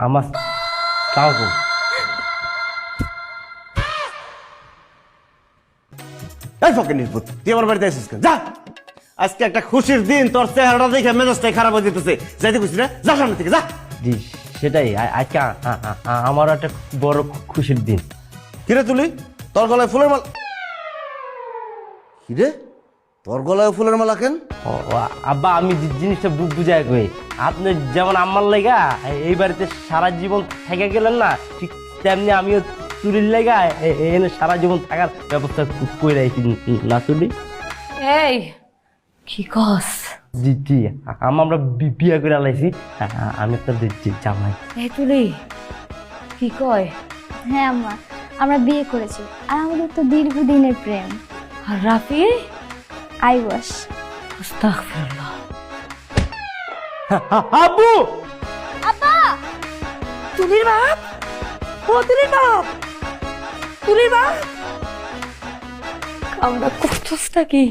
আমার তাও এই ফকির নির্বুত, তুই আমার বাড়িতে আসিস কেন? যা, আজকে একটা খুশির দিন, তোর চেহারাটা দেখে মেজাজটাই খারাপ হয়ে যেতেছে। যাইতে খুশি না, যা সামনে থেকে যা। জি সেটাই আজকে আমার একটা বড় খুশির দিন। কিরে তুলি, তোর গলায় ফুলের মালা? কিরে, তোর গলায় ফুলের মালা কেন? ও আব্বা, আমি জিনিসটা বুঝাই কই, আপনি যেমন আমার লেগা এই বাড়িতে সারা জীবন থেকে গেলেন না, ঠিক তেমনি আমিও চুরির লেগা এনে সারা জীবন থাকার ব্যবস্থা করে রাখি না চুরি। এই কি কস? জি জি, আমরা বিয়ে করে আলাইছি, আমি তো জামাই। এই তুলি কি কয়? হ্যাঁ আম্মা, আমরা বিয়ে করেছি আর আমাদের তো দীর্ঘদিনের প্রেম। আর রাফি? Eye wash. আস্তাগফিরুল্লাহ। আব্বু, আপা, তুলির বাপ? ও তুলির বাপ? তুলির বাপ? আমরা করতেছ নাকি?